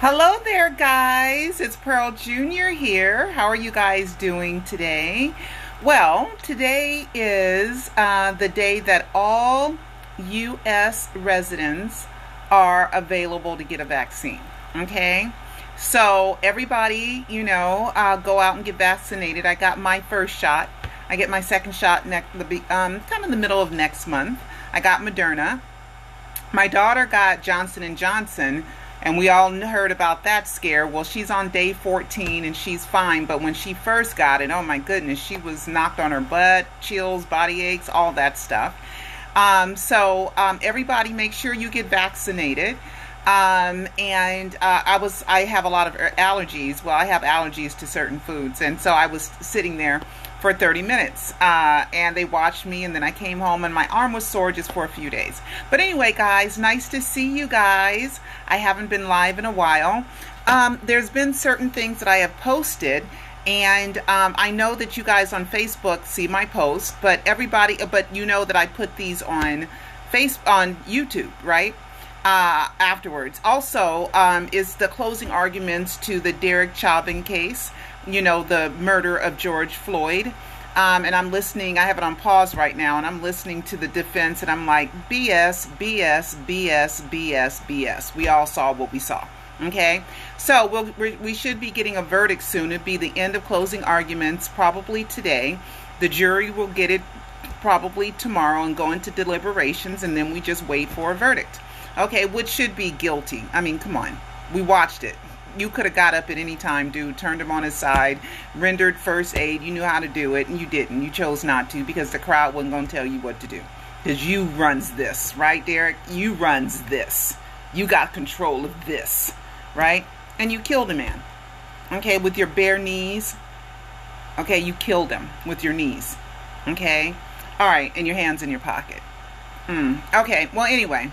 Hello there, guys. It's Pearl Jr. here. How are you guys doing today? Well, today is the day that all U.S. residents are available to get a vaccine. Okay? So, everybody, go out and get vaccinated. I got my first shot. I get my second shot kind of in the middle of next month. I got Moderna. My daughter got Johnson & Johnson. And we all heard about that scare. Well, she's on day 14 and she's fine. But when she first got it, oh my goodness, she was knocked on her butt, chills, body aches, all that stuff. So everybody make sure you get vaccinated. I have a lot of allergies. Well, I have allergies to certain foods. And so I was sitting there for 30 minutes and they watched me, and then I came home and my arm was sore just for a few days. But anyway, guys, nice to see you guys. I haven't been live in a while. There's been certain things that I have posted, and I know that you guys on Facebook see my posts, but you know that I put these on YouTube, right? Afterwards. Also, is the closing arguments to the Derek Chauvin case, the murder of George Floyd. And I'm listening, I have it on pause right now, and I'm listening to the defense, and I'm like, BS, BS, BS, BS, BS. We all saw what we saw. Okay? So we should be getting a verdict soon. It'll be the end of closing arguments, probably today. The jury will get it probably tomorrow and go into deliberations, and then we just wait for a verdict. Okay, which should be guilty. I mean, come on. We watched it. You could have got up at any time, dude, turned him on his side, rendered first aid. You knew how to do it, and you didn't. You chose not to because the crowd wasn't going to tell you what to do. Because you runs this, right, Derek? You runs this. You got control of this, right? And you killed a man, okay, with your bare knees. Okay, you killed him with your knees, okay? All right, and your hands in your pocket. Okay, well, anyway,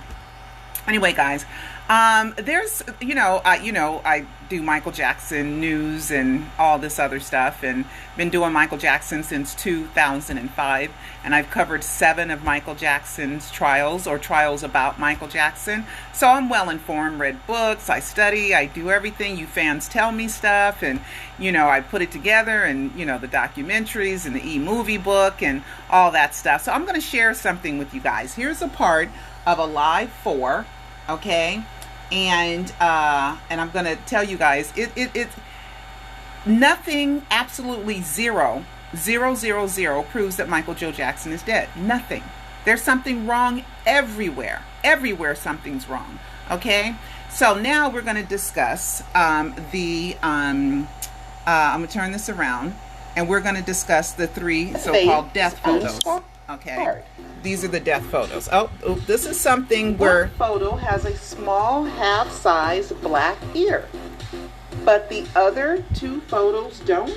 guys. There's, I do Michael Jackson news and all this other stuff, and been doing Michael Jackson since 2005, and I've covered 7 of Michael Jackson's trials or trials about Michael Jackson. So I'm well informed, read books, I study, I do everything. You fans tell me stuff, and, I put it together, and, the documentaries and the e-movie book and all that stuff. So I'm going to share something with you guys. Here's a part of a live 4, okay? And I'm going to tell you guys, it's nothing, absolutely zero proves that Michael Joe Jackson is dead. Nothing. There's something wrong everywhere. Everywhere something's wrong. Okay? So now we're going to discuss I'm going to turn this around, and we're going to discuss the 3 so-called death photos. Okay, these are the death photos. Oh, this is something where one photo has a small half-size black ear, but the other 2 photos don't.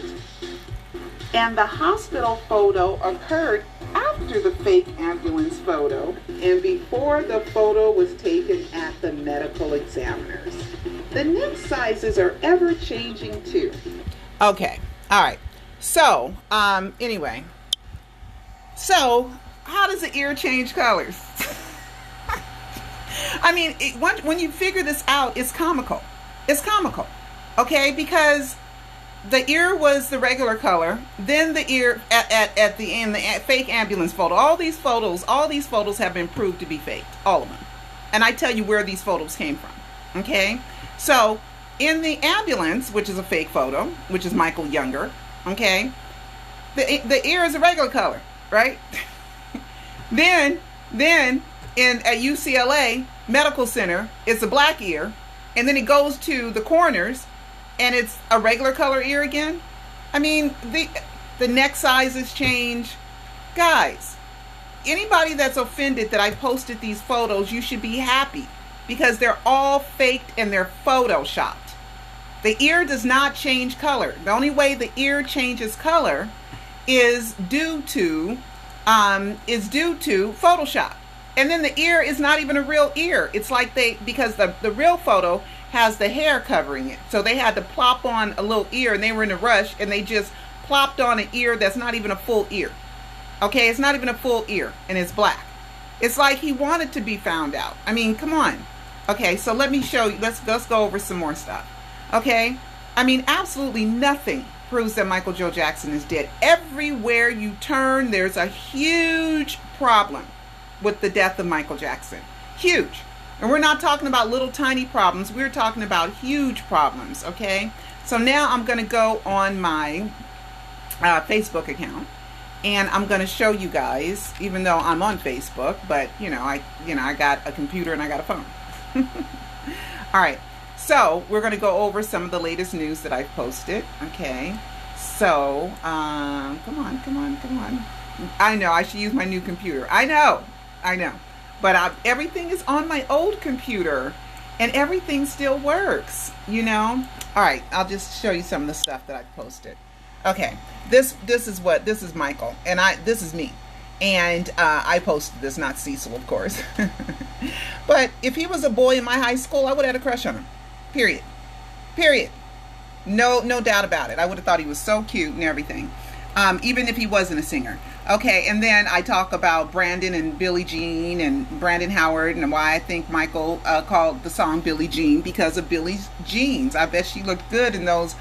And the hospital photo occurred after the fake ambulance photo and before the photo was taken at the medical examiners. The neck sizes are ever changing too. Okay, all right. So, anyway. So, how does the ear change colors? I mean, when you figure this out, it's comical. It's comical, okay? Because the ear was the regular color, then the ear at the end, the fake ambulance photo. All these photos have been proved to be faked, all of them. And I tell you where these photos came from, okay? So, in the ambulance, which is a fake photo, which is Michael Younger, okay? The ear is a regular color. Right? then at UCLA Medical Center, it's a black ear, and then it goes to the coroners, and it's a regular color ear again. I mean, the neck sizes change. Guys, anybody that's offended that I posted these photos, you should be happy because they're all faked and they're photoshopped. The ear does not change color. The only way the ear changes color is due to Photoshop. And then the ear is not even a real ear. It's like because the real photo has the hair covering it. So they had to plop on a little ear, and they were in a rush, and they just plopped on an ear that's not even a full ear. Okay, it's not even a full ear, and it's black. It's like he wanted to be found out. I mean, come on. Okay, so let me show you. Let's go over some more stuff. Okay, I mean, absolutely nothing proves that Michael Joe Jackson is dead. Everywhere you turn, there's a huge problem with the death of Michael Jackson. Huge. And we're not talking about little tiny problems. We're talking about huge problems. Okay, so now I'm going to go on my Facebook account, and I'm going to show you guys, even though I'm on Facebook, but I got a computer and I got a phone. All right, so we're going to go over some of the latest news that I've posted. Okay, so come on. I know I should use my new computer. I know, but everything is on my old computer, and everything still works. All right, I'll just show you some of the stuff that I've posted. Okay, this is Michael, and this is me. And I posted this, not Cecil, of course. But if he was a boy in my high school, I would have had a crush on him. Period. No doubt about it. I would have thought he was so cute and everything. Even if he wasn't a singer. Okay, and then I talk about Brandon and Billie Jean and Brandon Howard, and why I think Michael called the song Billie Jean because of Billie's jeans. I bet she looked good in those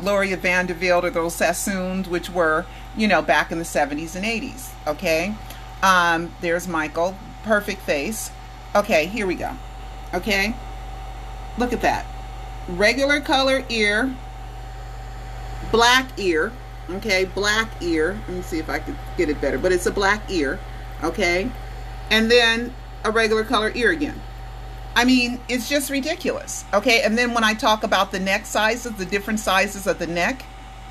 Gloria Vanderbilt or those Sassoons, which were, back in the 70s and 80s. Okay, there's Michael, perfect face. Okay, here we go. Okay, look at that. Regular color ear, black ear. Okay, black ear. Let me see if I could get it better, but it's a black ear. Okay, and then a regular color ear again. I mean, it's just ridiculous. Okay, and then when I talk about the neck sizes, the different sizes of the neck,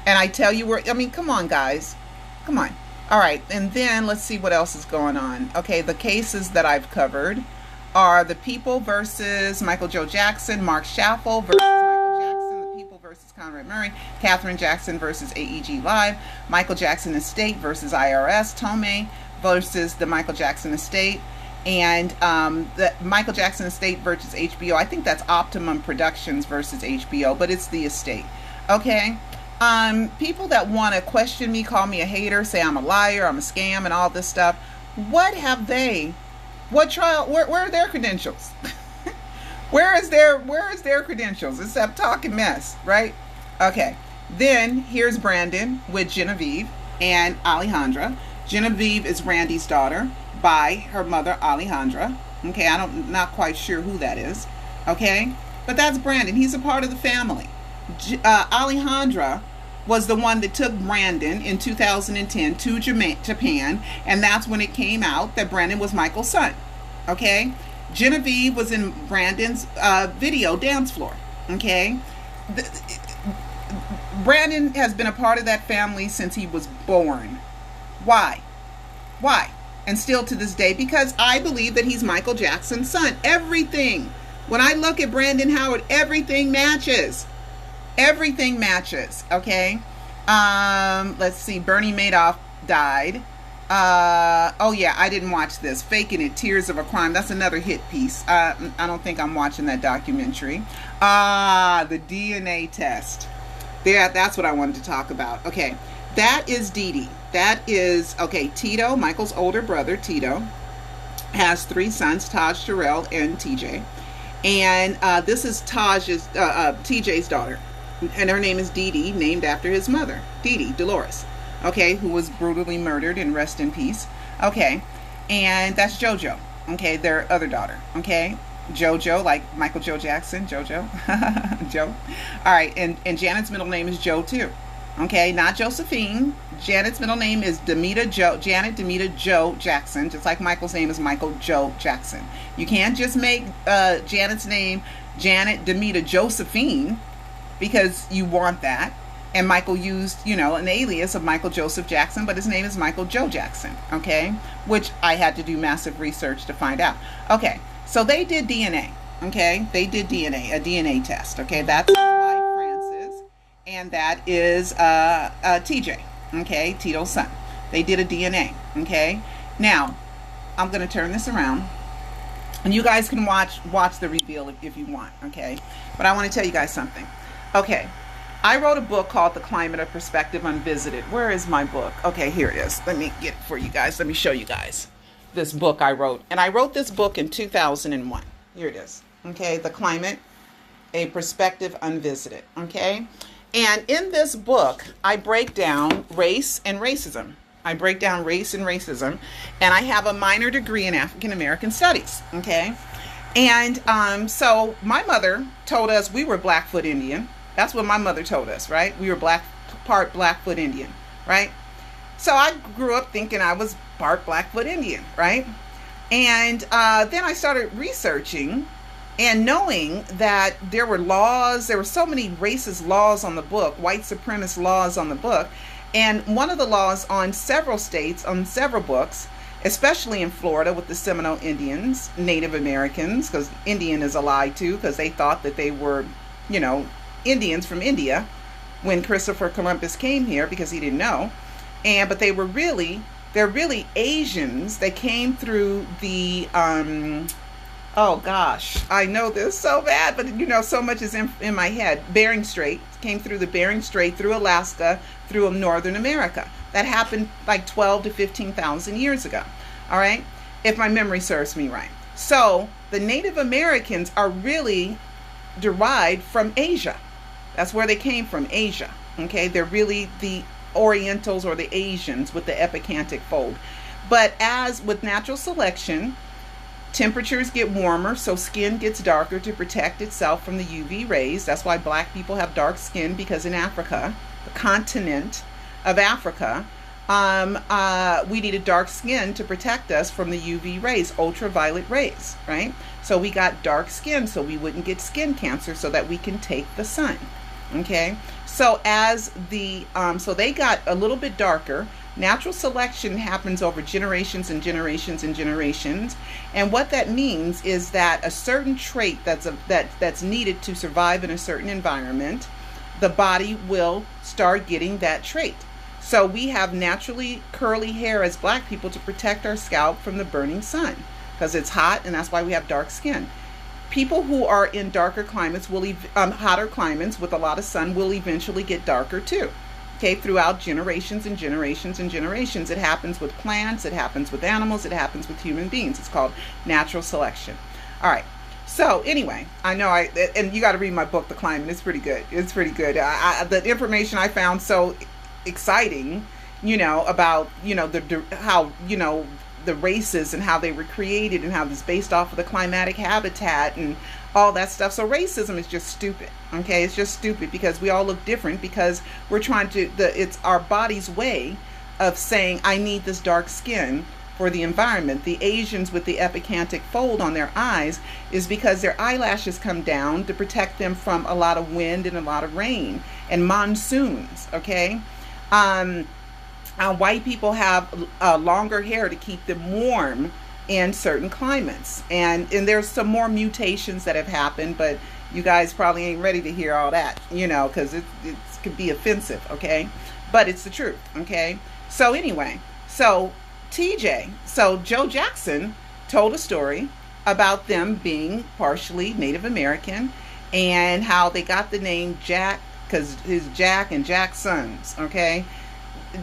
and I tell you where, I mean, come on, guys. Come on. All right, and then let's see what else is going on. Okay, the cases that I've covered are the People versus Michael Joe Jackson, Mark Schaffel versus Michael Jackson, the People versus Conrad Murray, Catherine Jackson versus AEG Live, Michael Jackson Estate versus IRS, Tomei versus the Michael Jackson Estate, and the Michael Jackson Estate versus HBO. I think that's Optimum Productions versus HBO, but it's the estate. Okay, people that want to question me, call me a hater, say I'm a liar, I'm a scam, and all this stuff. What have they? What trial? Where are their credentials? Where is their credentials? Except talking mess, right? Okay. Then here's Brandon with Genevieve and Alejandra. Genevieve is Randy's daughter by her mother Alejandra. Okay, not quite sure who that is. Okay, but that's Brandon. He's a part of the family. Alejandra was the one that took Brandon in 2010 to Japan, and that's when it came out that Brandon was Michael's son. Okay, Genevieve was in Brandon's video dance floor. Okay, Brandon has been a part of that family since he was born. Why? And still to this day, because I believe that he's Michael Jackson's son. Everything. When I look at Brandon Howard, everything matches. Everything matches. Okay. Let's see. Bernie Madoff died. Oh yeah, I didn't watch this. Faking It, Tears of a Crime. That's another hit piece. I don't think I'm watching that documentary. The DNA test. That's what I wanted to talk about. Okay. That is Dee Dee. That is, okay, Tito, Michael's older brother, Tito, has 3 sons, Taj, Terrell, and TJ. And this is TJ's daughter. And her name is Dee Dee, named after his mother, Dee Dee, Dolores, okay, who was brutally murdered, and rest in peace. Okay, and that's JoJo, okay, their other daughter, okay. JoJo, like Michael Joe Jackson, JoJo, Joe. All right, and Janet's middle name is Joe, too. Okay, not Josephine. Janet's middle name is Janet Demita Joe Jackson, just like Michael's name is Michael Joe Jackson. You can't just make Janet's name Janet Demita Josephine because you want that. And Michael used, an alias of Michael Joseph Jackson, but his name is Michael Joe Jackson, okay? Which I had to do massive research to find out. Okay, so they did DNA, okay? They did DNA, a DNA test, okay? That's why Francis, and that is TJ, okay? Tito's son. They did a DNA, okay? Now, I'm going to turn this around, and you guys can watch the reveal if you want, okay? But I want to tell you guys something. Okay. I wrote a book called The Climate of Perspective Unvisited. Where is my book? Okay, here it is. Let me get it for you guys. Let me show you guys this book I wrote. And I wrote this book in 2001. Here it is. Okay, the climate, a perspective unvisited. Okay, and in this book, I break down race and racism. I break down race and racism, and I have a minor degree in African American Studies. Okay, and so my mother told us we were Blackfoot Indian. That's what my mother told us, right? We were part Blackfoot Indian, right? So I grew up thinking I was part Blackfoot Indian, right? And then I started researching and knowing that there were laws, there were so many racist laws on the book, white supremacist laws on the book. And one of the laws on several states, on several books, especially in Florida with the Seminole Indians, Native Americans, because Indian is a lie too, because they thought that they were, Indians from India when Christopher Columbus came here because he didn't know. But they're really Asians that came through the, oh gosh, I know this so bad, but so much is in my head. Bering Strait, came through the Bering Strait, through Alaska, through Northern America. That happened like 12 to 15,000 years ago. All right, if my memory serves me right. So the Native Americans are really derived from Asia. That's where they came from, Asia. Okay, they're really the Orientals or the Asians with the epicantic fold. But as with natural selection, temperatures get warmer, so skin gets darker to protect itself from the UV rays. That's why black people have dark skin, because in Africa, the continent of Africa, we needed dark skin to protect us from the UV rays, ultraviolet rays, right? So we got dark skin so we wouldn't get skin cancer, so that we can take the sun. Okay, so so they got a little bit darker. Natural selection happens over generations and generations and generations, and what that means is that a certain trait that's needed to survive in a certain environment, the body will start getting that trait. So we have naturally curly hair as black people to protect our scalp from the burning sun, because it's hot, and that's why we have dark skin. People who are in darker climates hotter climates with a lot of sun will eventually get darker too. Okay, throughout generations and generations and generations. It happens with plants, it happens with animals, it happens with human beings. It's called natural selection. All right. So anyway, I know and you got to read my book, The Climate. It's pretty good. It's pretty good. The information I found so exciting, about, how, the races and how they were created and how it's based off of the climatic habitat and all that stuff. So racism is just stupid. Okay, it's just stupid because we all look different, because we're trying to, it's our body's way of saying, I need this dark skin for the environment. The Asians with the epicantic fold on their eyes is because their eyelashes come down to protect them from a lot of wind and a lot of rain and monsoons. Okay. White people have longer hair to keep them warm in certain climates, and there's some more mutations that have happened, but you guys probably ain't ready to hear all that, because it could be offensive, okay? But it's the truth, okay? So anyway, so Joe Jackson told a story about them being partially Native American and how they got the name Jack, because his Jack and Jack's sons, okay?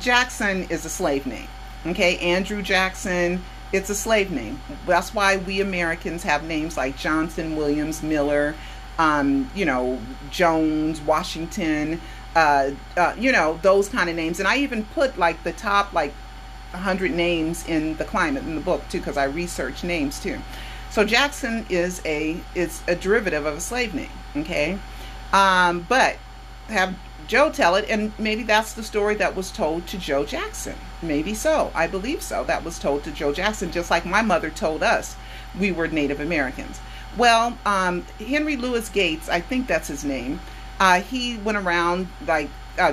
Jackson is a slave name. Okay, Andrew Jackson, it's a slave name. That's why we Americans have names like Johnson, Williams, Miller, Jones, Washington, those kind of names. And I even put like the top 100 names in the climate in the book too, because I research names too. So Jackson is a derivative of a slave name. Okay, but have Joe tell it, and maybe that's the story that was told to Joe Jackson. Maybe so. I believe so. That was told to Joe Jackson, just like my mother told us we were Native Americans. Well, Henry Louis Gates, I think that's his name, he went around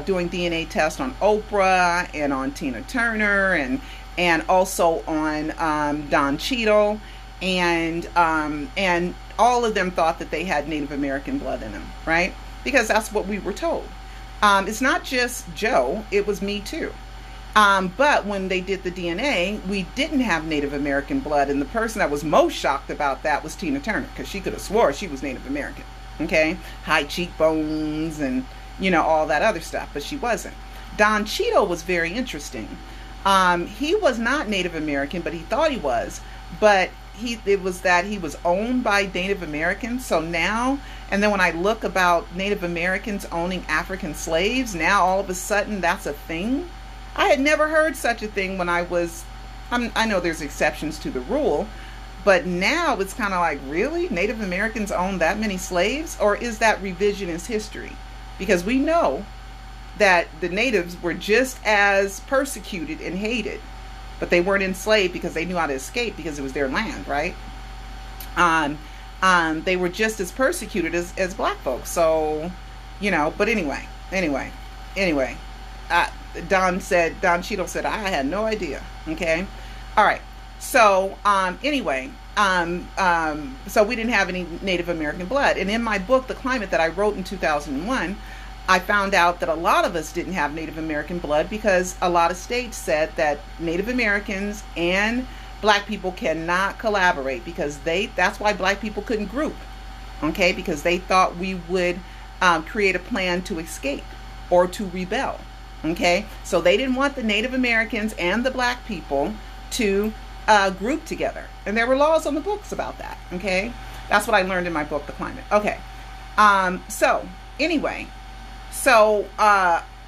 doing DNA tests on Oprah and on Tina Turner and also on Don Cheadle, and all of them thought that they had Native American blood in them, right? Because that's what we were told. It's not just Joe, it was me too. But when they did the DNA, we didn't have Native American blood, and the person that was most shocked about that was Tina Turner, because she could have swore she was Native American. Okay, high cheekbones and all that other stuff, but she wasn't. Don Cheadle was very interesting. He was not Native American, but he thought he was. But it was that he was owned by Native Americans. So now, and then when I look about Native Americans owning African slaves, now all of a sudden that's a thing. I had never heard such a thing when I know there's exceptions to the rule, but now it's kind of like, really? Native Americans own that many slaves? Or is that revisionist history? Because we know that the natives were just as persecuted and hated, but they weren't enslaved because they knew how to escape because it was their land, right? They were just as persecuted as black folks. So, but anyway, Don Cheadle said, I had no idea. Okay. All right. So, so we didn't have any Native American blood. And in my book, The Climate, that I wrote in 2001, I found out that a lot of us didn't have Native American blood because a lot of states said that Native Americans and black people cannot collaborate because that's why black people couldn't group. Okay. Because they thought we would create a plan to escape or to rebel. Okay. So they didn't want the Native Americans and the black people to group together. And there were laws on the books about that. Okay. That's what I learned in my book, The Climate. Okay.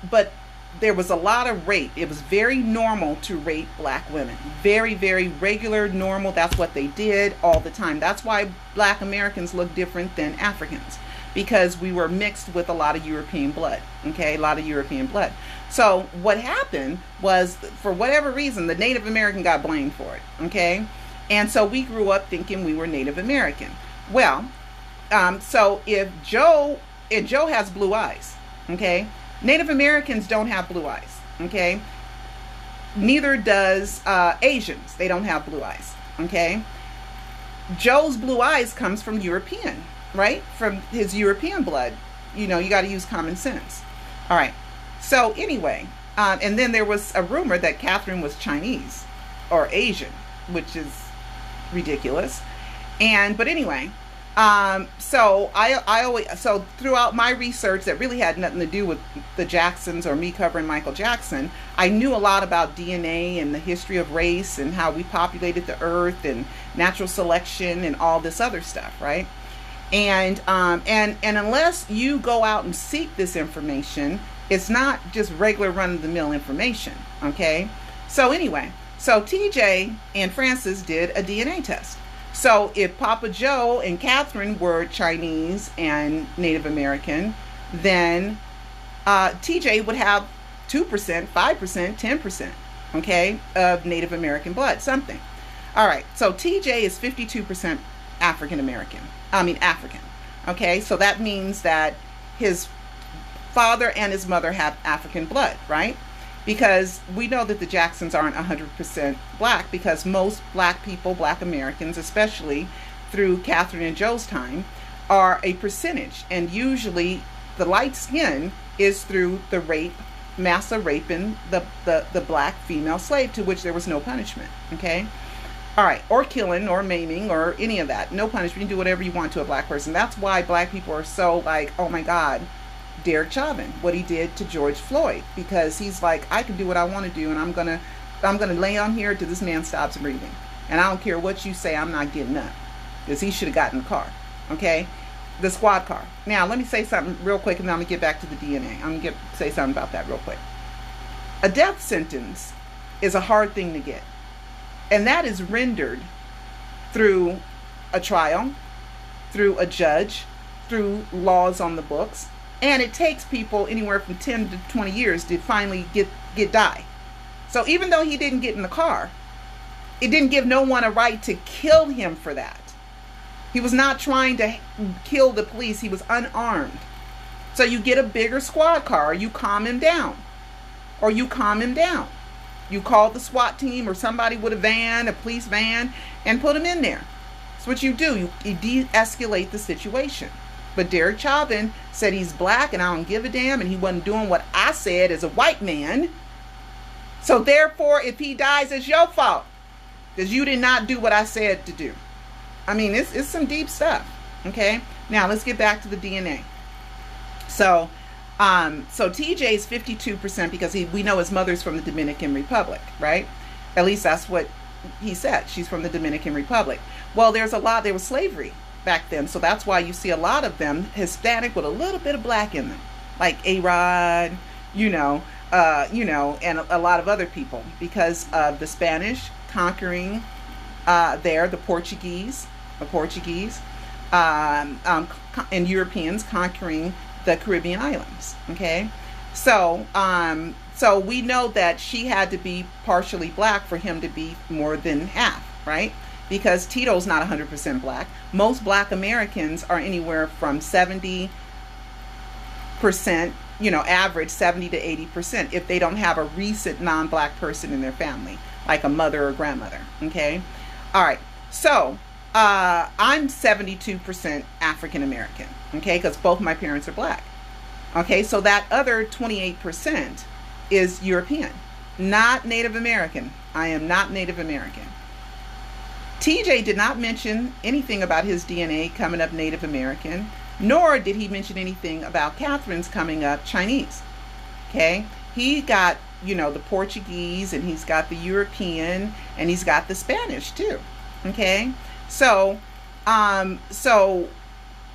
But there was a lot of rape. It was very normal to rape black women. Very, very regular, normal. That's what they did all the time. That's why black Americans look different than Africans, because we were mixed with a lot of European blood. Okay, a lot of European blood. So what happened was, for whatever reason, the Native American got blamed for it. Okay, and so we grew up thinking we were Native American. Well, so if Joe has blue eyes, okay, Native Americans don't have blue eyes. Okay, neither does Asians. They don't have blue eyes. Okay, Joe's blue eyes comes from European. Right? From his European blood. You got to use common sense. All right. So anyway, and then there was a rumor that Catherine was Chinese or Asian, which is ridiculous. But anyway, so so throughout my research that really had nothing to do with the Jacksons or me covering Michael Jackson, I knew a lot about DNA and the history of race and how we populated the earth and natural selection and all this other stuff, right? And unless you go out and seek this information, it's not just regular run-of-the-mill information. Okay. So anyway, so TJ and Francis did a DNA test. So if Papa Joe and Catherine were Chinese and Native American, then TJ would have 2%, 5%, 10%, okay, of Native American blood, something. All right. So TJ is 52% African. Okay, so that means that his father and his mother have African blood, right? Because we know that the Jacksons aren't 100% black, because most black people, black Americans, especially through Catherine and Joe's time, are a percentage. And usually the light skin is through the rape, massive raping the black female slave, to which there was no punishment, okay? All right, or killing or maiming or any of that. No punishment. You can do whatever you want to a black person. That's why black people are so like, oh my God, Derek Chauvin, what he did to George Floyd, because he's like, I can do what I want to do, and I'm gonna lay on here till this man stops breathing, and I don't care what you say, I'm not getting up, because he should have gotten the car, okay, the squad car. Now let me say something real quick, and then I'm gonna get back to the DNA. I'm gonna say something about that real quick. A death sentence is a hard thing to get. And that is rendered through a trial, through a judge, through laws on the books. And it takes people anywhere from 10 to 20 years to finally die. So even though he didn't get in the car, it didn't give no one a right to kill him for that. He was not trying to kill the police. He was unarmed. So you get a bigger squad car, or you calm him down. You call the SWAT team or somebody with a van, a police van, and put him in there. That's what you do. You de-escalate the situation. But Derek Chauvin said he's black and I don't give a damn, and he wasn't doing what I said as a white man. So therefore, if he dies, it's your fault, because you did not do what I said to do. I mean, it's some deep stuff. Okay. Now let's get back to the DNA. So TJ is 52% because we know his mother's from the Dominican Republic, right? At least that's what he said she's from the Dominican Republic. Well, there was slavery back then, so that's why you see a lot of them Hispanic with a little bit of black in them, like A-Rod, and a lot of other people, because of the Spanish conquering the Portuguese, and Europeans conquering the Caribbean islands. Okay, so we know that she had to be partially black for him to be more than half, right? Because Tito's not 100% black. Most black Americans are anywhere from 70%, average 70 to 80%, if they don't have a recent non-black person in their family, like a mother or grandmother. Okay, all right. So I'm 72% African American. Okay, because both my parents are black. Okay, so that other 28% is European, not Native American. I am not Native American. TJ did not mention anything about his DNA coming up Native American, nor did he mention anything about Catherine's coming up Chinese. Okay, he got, the Portuguese, and he's got the European, and he's got the Spanish too. Okay, so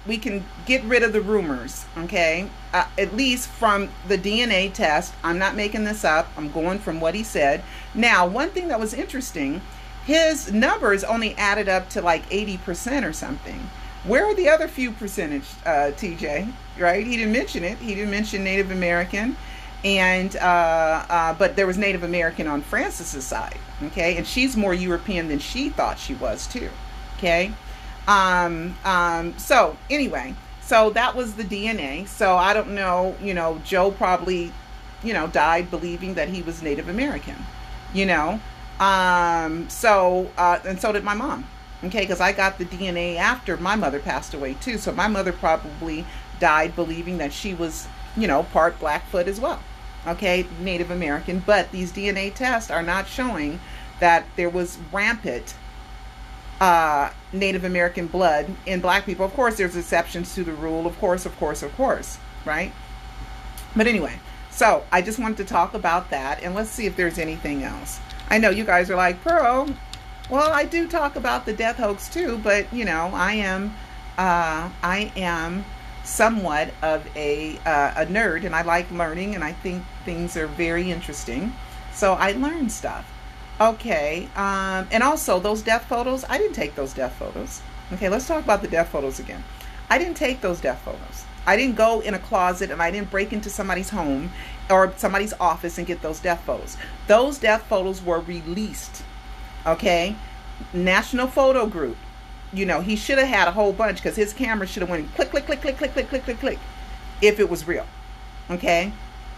we can get rid of the rumors. Okay, at least from the DNA test. I'm not making this up. I'm going from what he said. Now, one thing that was interesting, his numbers only added up to like 80% or something. Where are the other few percentage, TJ? Right? He didn't mention it. He didn't mention Native American, and but there was Native American on Frances's side. Okay, and she's more European than she thought she was too. Okay, so anyway, so that was the DNA. So I don't know. Joe probably, died believing that he was Native American. And so did my mom. Okay, because I got the DNA after my mother passed away too. So my mother probably died believing that she was, part Blackfoot as well. Okay, Native American. But these DNA tests are not showing that there was rampant Native American blood in black people. Of course, there's exceptions to the rule. Of course, right? But anyway, so I just wanted to talk about that, and let's see if there's anything else. I know you guys are like, Pearl, well, I do talk about the death hoax too, but I am somewhat of a nerd, and I like learning, and I think things are very interesting, so I learn stuff. Okay, and also those death photos, I didn't take those death photos. Okay, let's talk about the death photos again. I didn't take those death photos. I didn't go in a closet, and I didn't break into somebody's home or somebody's office and get those death photos. Those death photos were released. Okay, National Photo Group. He should have had a whole bunch, because his camera should have went click, click, click, click, click, click, click, click, click, if it was real. Okay,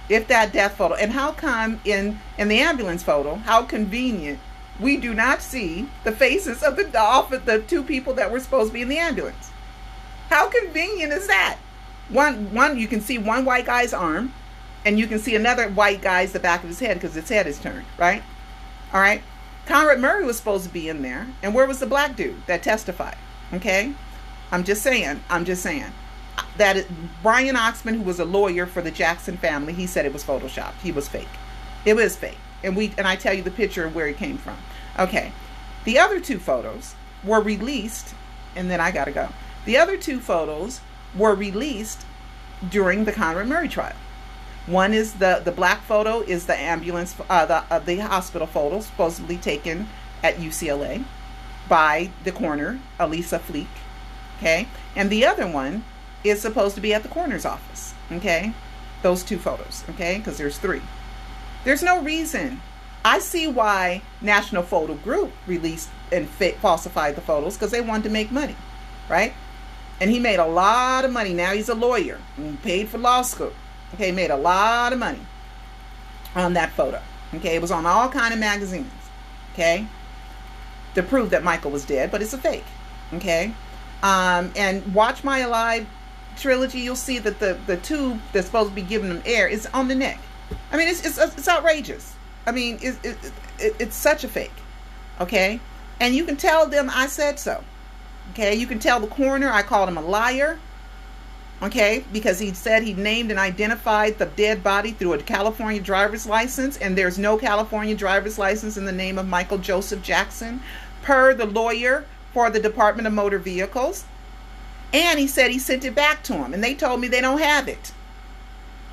if that death photo. And how come in the ambulance photo, how convenient, we do not see the faces of the two people that were supposed to be in the ambulance. How convenient is that? One, you can see one white guy's arm, and you can see another white guy's the back of his head, because his head is turned, right? All right. Conrad Murray was supposed to be in there, and where was the black dude that testified? Okay, I'm just saying that Brian Oxman, who was a lawyer for the Jackson family, he said it was photoshopped. He was fake. It was fake, and I tell you the picture of where it came from. Okay, the other two photos were released, and then I gotta go. The other two photos were released during the Conrad Murray trial. One is the black photo is the ambulance, the hospital photo supposedly taken at UCLA by the coroner, Elisa Fleek. Okay, and the other one is supposed to be at the coroner's office. Okay, those two photos. Okay, because there's three. There's no reason. I see why National Photo Group released and falsified the photos, because they wanted to make money, right? And he made a lot of money. Now he's a lawyer and paid for law school. Okay, made a lot of money on that photo. Okay, it was on all kind of magazines. Okay, to prove that Michael was dead, but it's a fake. Okay, and watch my Alive trilogy. You'll see that the tube that's supposed to be giving them air is on the neck. I mean, it's outrageous. I mean, it's such a fake. Okay, and you can tell them I said so. Okay, you can tell the coroner I called him a liar. Okay, because he said he named and identified the dead body through a California driver's license, and there's no California driver's license in the name of Michael Joseph Jackson, per the lawyer for the Department of Motor Vehicles. And he said he sent it back to him, and they told me they don't have it.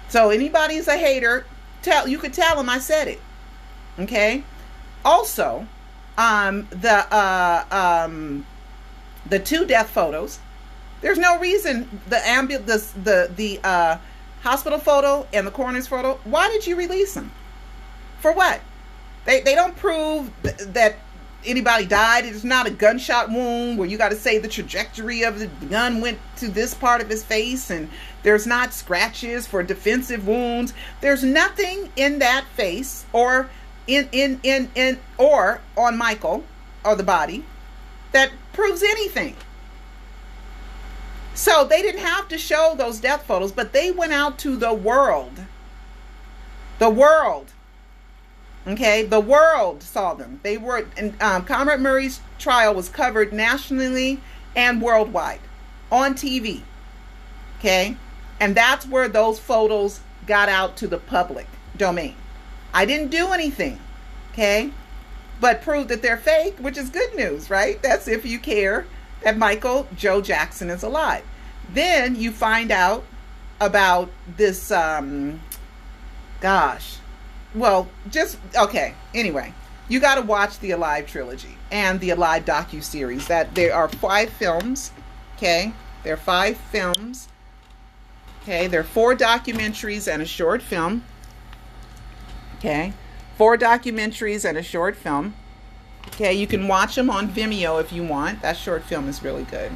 So anybody's a hater, you could tell them I said it. Okay. Also, the two death photos. There's no reason the hospital photo and the coroner's photo. Why did you release them? For what? They don't prove that anybody died. It's not a gunshot wound where you got to say the trajectory of the gun went to this part of his face, and there's not scratches for defensive wounds. There's nothing in that face or or on Michael or the body that proves anything. So they didn't have to show those death photos, but they went out to the world. The world. Okay, the world saw them. They were, and Comrade Murray's trial was covered nationally and worldwide on TV. Okay, and that's where those photos got out to the public domain. I didn't do anything, okay, but proved that they're fake, which is good news, right? That's if you care that Michael Joe Jackson is alive. Then you find out about this, anyway, you got to watch the Alive trilogy and the Alive docu-series. That there are 5 films, okay? There are 5 films, okay? There are 4 documentaries and a short film, okay? 4 documentaries and a short film. Okay, you can watch them on Vimeo if you want. That short film is really good.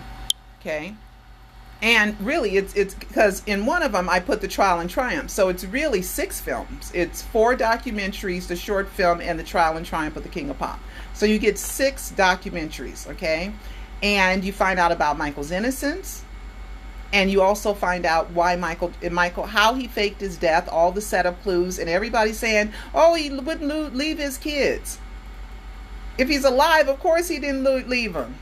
Okay, and really, it's because in one of them I put the Trial and Triumph, so it's really 6 films. It's 4 documentaries, the short film, and the Trial and Triumph of the King of Pop. So you get 6 documentaries. Okay, and you find out about Michael's innocence, and you also find out why Michael, how he faked his death, all the setup clues, and everybody's saying, oh, he wouldn't leave his kids. If he's alive, of course he didn't leave them.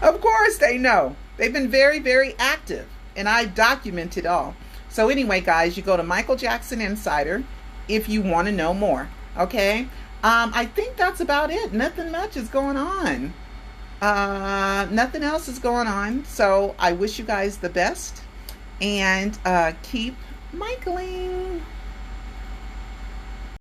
Of course they know. They've been very, very active. And I documented all. So anyway, guys, you go to Michael Jackson Insider if you want to know more. Okay? I think that's about it. Nothing much is going on. Nothing else is going on. So I wish you guys the best. And keep Michaeling.